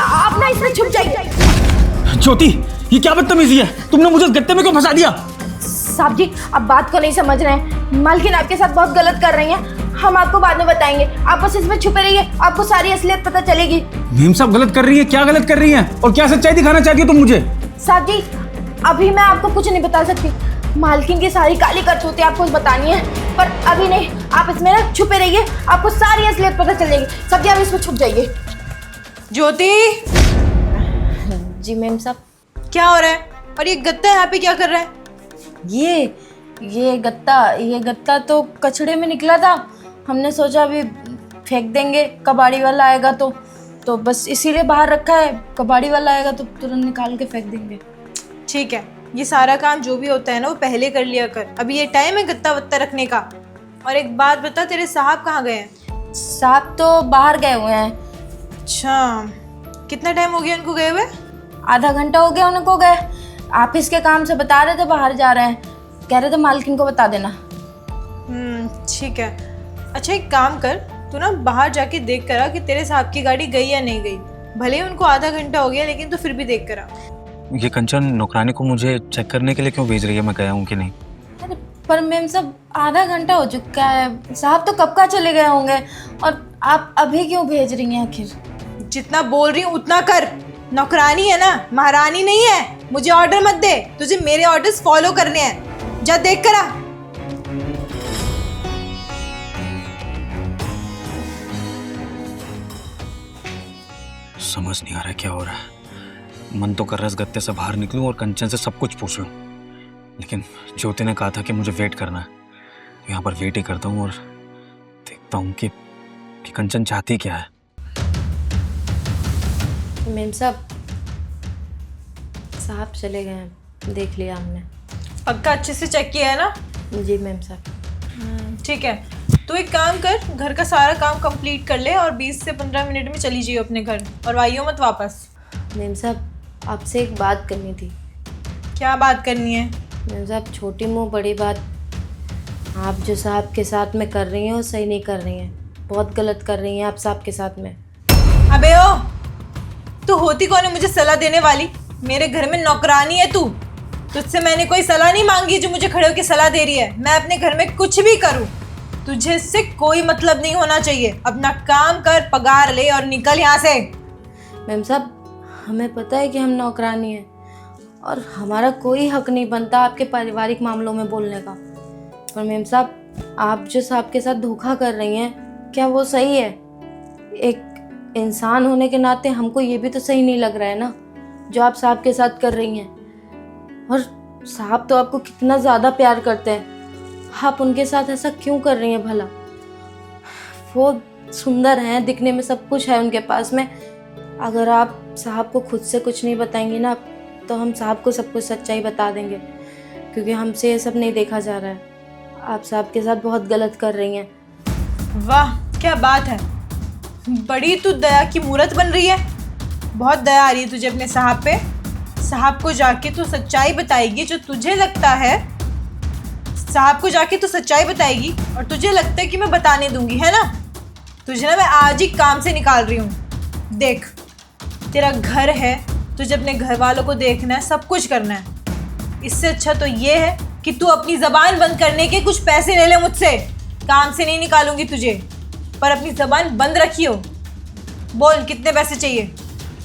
आप ना इसमें छुप जाइए। ज्योति, ये क्या बदतमीजी है? तुमने मुझे इस गत्ते में क्यों फंसा दिया? साहब जी, आप बात को नहीं समझ रहे हैं। मालकिन आपके साथ बहुत गलत कर रही हैं। हम आपको बाद में बताएंगे, आप बस इसमें छुपे रहिए, आपको सारी असलियत पता चलेगी। मेम साहब गलत कर रही है? क्या गलत कर रही है और क्या सच्चाई दिखाना चाहती हो तुम मुझे? साहब जी, अभी मैं आपको कुछ नहीं बता सकती। मालकिन की सारी काली करतूतें आपको बतानी है, पर अभी नहीं। आप इसमें ना छुपे रहिए, आपको सारी असलियत पता चलेगी। साहब जी, आप इसमें छुप जाइए। ज्योति, जी मैम साहब। क्या हो रहा है? और ये गत्ता यहाँ पे क्या कर रहा है? ये गत्ता तो कचड़े में निकला था। हमने सोचा अभी फेंक देंगे, कबाड़ी वाला आएगा तो बस इसीलिए बाहर रखा है। कबाड़ी वाला आएगा तो तुरंत निकाल के फेंक देंगे। ठीक है, ये सारा काम जो भी होता है ना वो पहले कर लिया कर। अभी ये टाइम है गत्ता वत्ता रखने का। और एक बात बता, तेरे साहब कहाँ गए हैं? साहब तो बाहर गए हुए हैं। अच्छा, कितना टाइम हो गया उनको गए हुए? आधा घंटा हो गया उनको गए। ऑफिस के काम से बता रहे थे बाहर जा रहे हैं। कह रहे थे मालकिन को बता देना। ठीक है। अच्छा, एक काम कर, तू ना बाहर जाके देख करा कि तेरे साहब की गाड़ी गई या नहीं गई। भले ही उनको आधा घंटा हो गया, लेकिन तू फिर भी देख करा। ये कंचन नौकरानी को मुझे चेक करने के लिए क्यों भेज रही है? मैं गया हूँ कि नहीं? अरे पर मैम साहब, आधा घंटा हो चुका है। साहब तो कब का चले गए होंगे, और आप अभी क्यों भेज रही हैं आखिर? जितना बोल रही हूँ उतना कर। नौकरानी है ना, महारानी नहीं है। मुझे ऑर्डर मत दे, तुझे मेरे ऑर्डर्स फॉलो करने हैं। जा देख करा। समझ नहीं आ रहा क्या हो रहा है। मन तो कर रहा है इस गत्ते से बाहर निकलूं और कंचन से सब कुछ पूछ लूं, लेकिन ज्योति ने कहा था कि मुझे वेट करना है। तो यहाँ पर वेट ही करता हूँ और देखता हूँ कि कंचन चाहती क्या है। मैम साहब चले गए हैं, देख लिया हमने। पक्का अच्छे से चेक किया है ना? जी मैम साहब। ठीक है, तो एक काम कर, घर का सारा काम कंप्लीट कर ले और 20 से 15 मिनट में चली जाइए अपने घर, और आइयो मत वापस। मैम साहब, आपसे एक बात करनी थी। क्या बात करनी है? मैम साहब, छोटी मुँह बड़ी बात। आप जो साहब के साथ में कर रही हैं वो सही नहीं कर रही हैं। बहुत गलत कर रही हैं आप साहब के साथ में। अबे ओ, तू होती कौन है मुझे सलाह देने वाली? मेरे घर में नौकरानी है तू। तुझसे मैंने कोई सलाह नहीं मांगी जो मुझे खड़े होकर सलाह दे रही है। मैं अपने घर में कुछ भी करूं, तुझे इससे कोई मतलब नहीं होना चाहिए। अपना काम कर, पगार ले और निकल यहाँ से। मैम साहब, हमें पता है कि हम नौकरानी हैं और हमारा कोई हक नहीं बनता आपके पारिवारिक मामलों में बोलने का। पर मैम साहब, आप जो साहब के साथ धोखा कर रही हैं, क्या वो सही है? एक इंसान होने के नाते हमको ये भी तो सही नहीं लग रहा है ना जो आप साहब के साथ कर रही हैं। और साहब तो आपको कितना ज़्यादा प्यार करते हैं, आप उनके साथ ऐसा क्यों कर रही हैं भला? वो सुंदर हैं, दिखने में सब कुछ है उनके पास में। अगर आप साहब को खुद से कुछ नहीं बताएंगी ना, तो हम साहब को सब कुछ सच्चाई बता देंगे, क्योंकि हमसे ये सब नहीं देखा जा रहा है। आप साहब के साथ बहुत गलत कर रही हैं। वाह, क्या बात है। बड़ी तू दया की मूरत बन रही है। बहुत दया आ रही है तुझे अपने साहब पे। साहब को जाके तू सच्चाई बताएगी जो तुझे लगता है। साहब को जाके तू सच्चाई बताएगी और तुझे लगता है कि मैं बताने दूंगी, है ना? तुझे ना मैं आज ही काम से निकाल रही हूँ। देख, तेरा घर है, तुझे अपने घर वालों को देखना है, सब कुछ करना है। इससे अच्छा तो ये है कि तू अपनी ज़बान बंद करने के कुछ पैसे ले ले मुझसे। काम से नहीं निकालूंगी तुझे, पर अपनी ज़बान बंद रखियो। बोल, कितने पैसे चाहिए?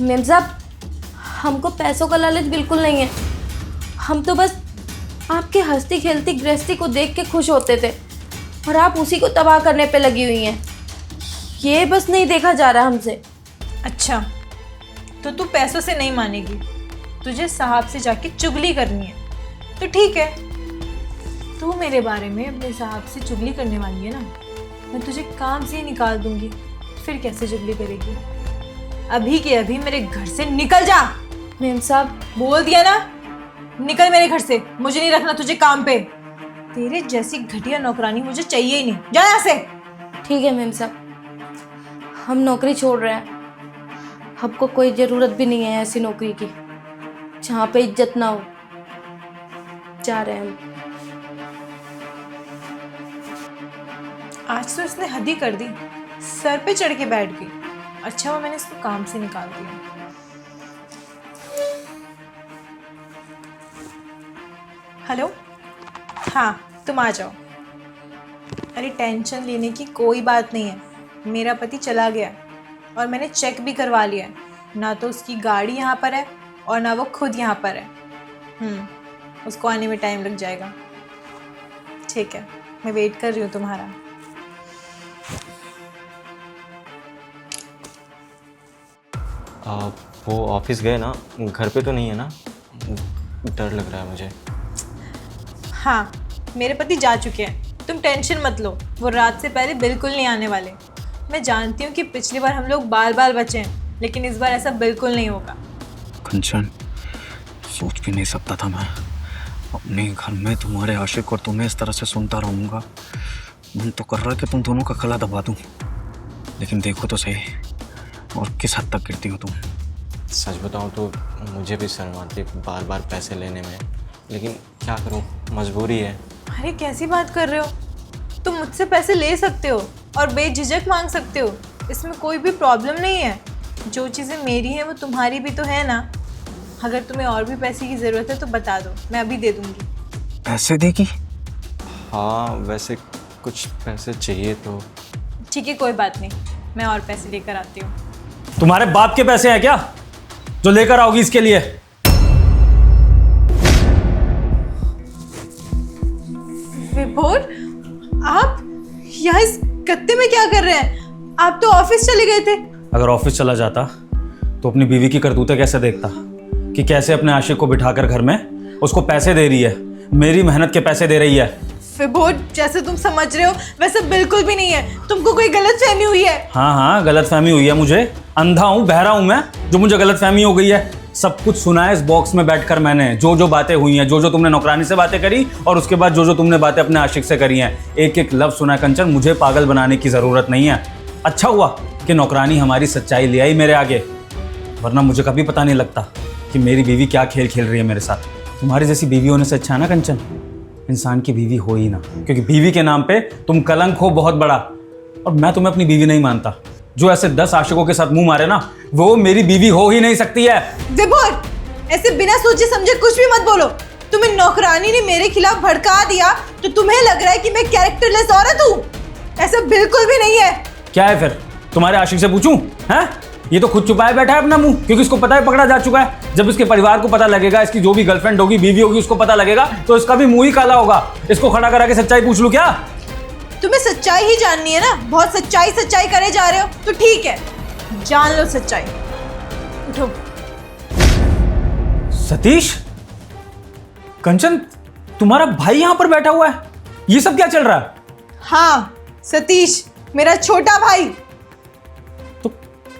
मैम साहब, हमको पैसों का लालच बिल्कुल नहीं है। हम तो बस आपके हंसती खेलती गृहस्थी को देख के खुश होते थे, और आप उसी को तबाह करने पे लगी हुई हैं। ये बस नहीं देखा जा रहा हमसे। अच्छा, तो तू पैसों से नहीं मानेगी, तुझे साहब से जाके चुगली करनी है। तो ठीक है, तू मेरे बारे में अपने साहब से चुगली करने वाली है ना, मैं तुझे काम से ही निकाल दूंगी। फिर कैसे चुगली करेगी? अभी के अभी मेरे घर से निकल जा। मैम साहब, बोल दिया ना, निकल मेरे घर से। मुझे नहीं रखना तुझे काम पे। तेरे जैसी घटिया नौकरानी मुझे चाहिए ही नहीं। जा यहाँ से। ठीक है मैम साहब, हम नौकरी छोड़ रहे हैं। हमको कोई ज़रूरत भी नहीं है ऐसी नौकरी की जहाँ पे इज्जत ना हो। जा रहे हैं हम। आज तो इसने हद ही कर दी, सर पे चढ़ के बैठ गई। अच्छा हुआ मैंने इसको काम से निकाल दिया। हेलो, हाँ तुम आ जाओ। अरे टेंशन लेने की कोई बात नहीं है, मेरा पति चला गया और मैंने चेक भी करवा लिया है। ना तो उसकी गाड़ी यहाँ पर है और ना वो खुद यहाँ पर है। उसको आने में टाइम लग जाएगा। ठीक है, मैं वेट कर रही हूँ तुम्हारा। वो ऑफिस गए ना, घर पे तो नहीं है ना? डर लग रहा है मुझे। हाँ, मेरे पति जा चुके हैं, तुम टेंशन मत लो। वो रात से पहले बिल्कुल नहीं आने वाले। मैं जानती हूँ कि पिछली बार हम लोग बाल बाल बचे हैं, लेकिन इस बार ऐसा बिल्कुल नहीं होगा। कंचन, सोच भी नहीं सकता था मैं अपने घर में तुम्हारे आशिक और तुम्हें इस तरह से सुनता रहूँगा। मन तो कर रहा है कि तुम दोनों का गला दबा दूँ, लेकिन देखो तो सही और किस हद तक गिरती हो तुम। सच बताऊं तो मुझे भी शर्म आती है बार बार पैसे लेने में, लेकिन क्या करूं, मजबूरी है। अरे कैसी बात कर रहे हो? तुम मुझसे पैसे ले सकते हो और बेझिझक मांग सकते हो, इसमें कोई भी प्रॉब्लम नहीं है। जो चीज़ें मेरी हैं वो तुम्हारी भी तो है ना। अगर तुम्हें और भी पैसे की ज़रूरत है तो बता दो, मैं अभी दे दूँगी। पैसे देगी? हाँ, वैसे कुछ पैसे चाहिए तो। ठीक है, कोई बात नहीं, मैं और पैसे लेकर आती हूँ। तुम्हारे बाप के पैसे हैं क्या जो लेकर आओगी इसके लिए? विभोर, आप यहाँ इस गत्ते में क्या कर रहे हैं? आप तो ऑफिस चले गए थे। अगर ऑफिस चला जाता तो अपनी बीवी की करतूतें कैसे देखता कि कैसे अपने आशिक को बिठाकर घर में उसको पैसे दे रही है, मेरी मेहनत के पैसे दे रही है। विभोर, जैसे तुम समझ रहे हो वैसे बिल्कुल भी नहीं है। तुमको कोई गलतफहमी हुई है। हाँ, गलतफहमी हुई है मुझे। अंधा हूँ, बहरा हूँ मैं, जो मुझे गलतफहमी हो गई है। सब कुछ सुना है इस बॉक्स में बैठकर मैंने, जो जो बातें हुई हैं, जो जो तुमने नौकरानी से बातें करी और उसके बाद जो जो तुमने बातें अपने आशिक से करी हैं, एक एक लफ्ज़ सुना है। कंचन, मुझे पागल बनाने की ज़रूरत नहीं है। अच्छा हुआ कि नौकरानी हमारी सच्चाई ले आई मेरे आगे, वरना मुझे कभी पता नहीं लगता कि मेरी बीवी क्या खेल खेल रही है मेरे साथ। तुम्हारी जैसी बीवी होने से अच्छा है ना कंचन, इंसान की बीवी हो ही ना, क्योंकि बीवी के नाम पे तुम कलंक हो बहुत बड़ा। और मैं तुम्हें अपनी बीवी नहीं मानता। जो ऐसे 10 आशिकों के साथ मुंह मारे ना, वो मेरी बीवी हो ही नहीं सकती है। विभोर, ऐसे बिना सोचे समझे कुछ भी मत बोलो। तुम्हें नौकरानी ने मेरे खिलाफ भड़का दिया तो तुम्हें लग रहा है कि मैं कैरेक्टरलेस औरत हूँ। ऐसा बिल्कुल भी नहीं है। क्या है फिर? तुम्हारे आशिक से पूछूं? हैं? ये तो खुद छुपाए बैठा है अपना मुंह, क्योंकि इसको पता है पकड़ा जा चुका है। जब इसके परिवार को पता लगेगा, इसकी जो भी गर्लफ्रेंड होगी, बीवी होगी, उसको पता लगेगा तो इसका भी मुंह ही काला होगा। इसको खड़ा करा के सच्चाई पूछ लूं क्या? तुम्हें सच्चाई ही जाननी है ना? बहुत सच्चाई करे जा रहे हो तो ठीक है, जान लो सच्चाई। उठो। सतीश, कंचन, तुम्हारा भाई यहाँ पर बैठा हुआ है, ये सब क्या चल रहा है? हाँ, सतीश, मेरा छोटा भाई। तो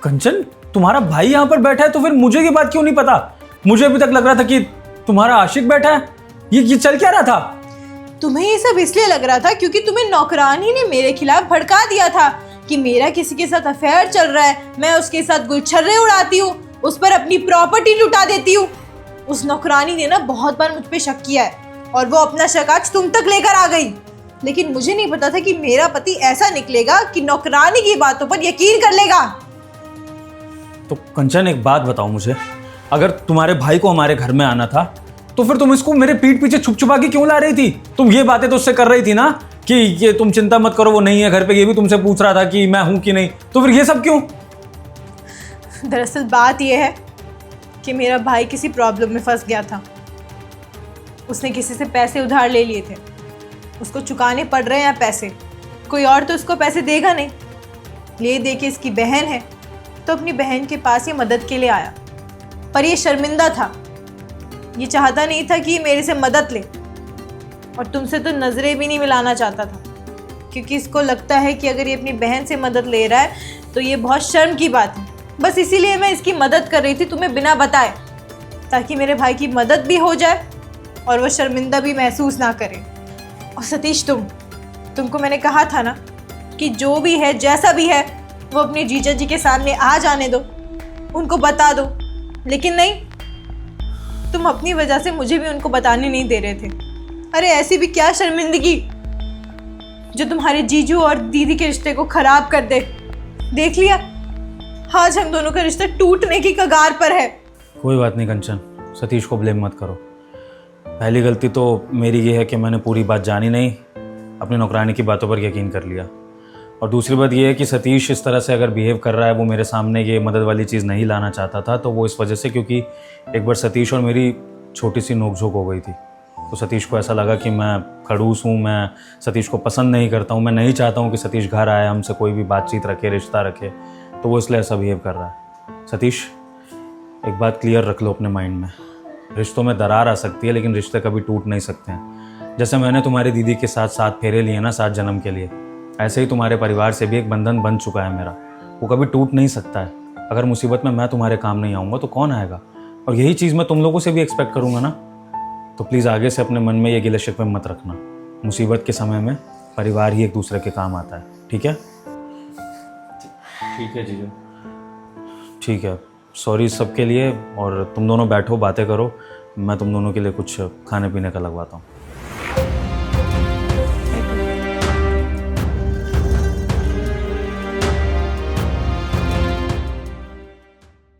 कंचन, तुम्हारा भाई यहाँ पर बैठा है तो फिर मुझे ये बात क्यों नहीं पता? मुझे अभी तक लग रहा था कि तुम्हारा आशिक बैठा है। ये चल क्या रहा था? तुम्हें ये सब इसलिए लग रहा था क्योंकि तुम्हें नौकरानी ने मेरे खिलाफ भड़का दिया था कि मेरा किसी के साथ अफेयर चल रहा है, मैं उसके साथ गुलछर्रे उड़ाती हूँ, उस पर अपनी प्रॉपर्टी लुटा देती हूँ। उस नौकरानी ने ना बहुत बार मुझ पे शक किया है और वो अपना शक आज तुम तक लेकर आ गई। लेकिन मुझे नहीं पता था कि मेरा पति ऐसा निकलेगा कि नौकरानी की बातों पर यकीन कर लेगा। तो कंचन, एक बात बताओ मुझे, अगर तुम्हारे भाई को हमारे घर में आना था तो फिर तुम इसको मेरे पीठ पीछे छुप छुपा के क्यों ला रही थी? तुम ये बातें तो उससे कर रही थी ना कि ये तुम चिंता मत करो, वो नहीं है घर पे। ये भी तुमसे पूछ रहा था कि मैं हूं कि नहीं, तो फिर ये सब क्यों? दरअसल बात यह है कि मेरा भाई किसी प्रॉब्लम में फंस गया था। उसने किसी से पैसे उधार ले लिए थे, उसको चुकाने पड़ रहे हैं पैसे। कोई और तो उसको पैसे देगा नहीं। ले दे के इसकी बहन है तो अपनी बहन के पास ये मदद के लिए आया, पर ये शर्मिंदा था। ये चाहता नहीं था कि ये मेरे से मदद ले और तुमसे तो नज़रें भी नहीं मिलाना चाहता था, क्योंकि इसको लगता है कि अगर ये अपनी बहन से मदद ले रहा है तो ये बहुत शर्म की बात है। बस इसीलिए मैं इसकी मदद कर रही थी तुम्हें बिना बताए, ताकि मेरे भाई की मदद भी हो जाए और वो शर्मिंदा भी महसूस ना करे। और सतीश, तुमको मैंने कहा था ना कि जो भी है जैसा भी है वो अपने जीजा जी के सामने आ जाने दो, उनको बता दो। लेकिन नहीं, तुम अपनी वजह से मुझे भी उनको बताने नहीं दे रहे थे। अरे ऐसी भी क्या शर्मिंदगी जो तुम्हारे जीजू और दीदी के रिश्ते को खराब कर दे। देख लिया, आज हम दोनों का रिश्ता टूटने की कगार पर है। कोई बात नहीं कंचन, सतीश को ब्लेम मत करो। पहली गलती तो मेरी ये है कि मैंने पूरी बात जानी नहीं, अपनी नौकरानी की बातों पर यकीन कर लिया। और दूसरी बात ये है कि सतीश इस तरह से अगर बिहेव कर रहा है, वो मेरे सामने ये मदद वाली चीज़ नहीं लाना चाहता था, तो वो इस वजह से क्योंकि एक बार सतीश और मेरी छोटी सी नोकझोंक हो गई थी। तो सतीश को ऐसा लगा कि मैं खड़ूस हूँ, मैं सतीश को पसंद नहीं करता हूँ, मैं नहीं चाहता हूँ कि सतीश घर आए, हमसे कोई भी बातचीत रखे, रिश्ता रखे, तो वो इसलिए ऐसा बिहेव कर रहा है। सतीश, एक बात क्लियर रख लो अपने माइंड में, रिश्तों में दरार आ सकती है लेकिन रिश्ते कभी टूट नहीं सकते हैं। जैसे मैंने तुम्हारी दीदी के साथ 7 फेरे लिए ना 7 जन्म के लिए, ऐसे ही तुम्हारे परिवार से भी एक बंधन बन चुका है मेरा, वो कभी टूट नहीं सकता है। अगर मुसीबत में मैं तुम्हारे काम नहीं आऊँगा तो कौन आएगा? और यही चीज़ मैं तुम लोगों से भी एक्सपेक्ट करूँगा ना। तो प्लीज़ आगे से अपने मन में ये गिले शिकवे मत रखना। मुसीबत के समय में परिवार ही एक दूसरे के काम आता है, ठीक है? ठीक है जीजू। ठीक है, सॉरी सब के लिए। और तुम दोनों बैठो, बातें करो, मैं तुम दोनों के लिए कुछ खाने पीने का लगवाता हूँ।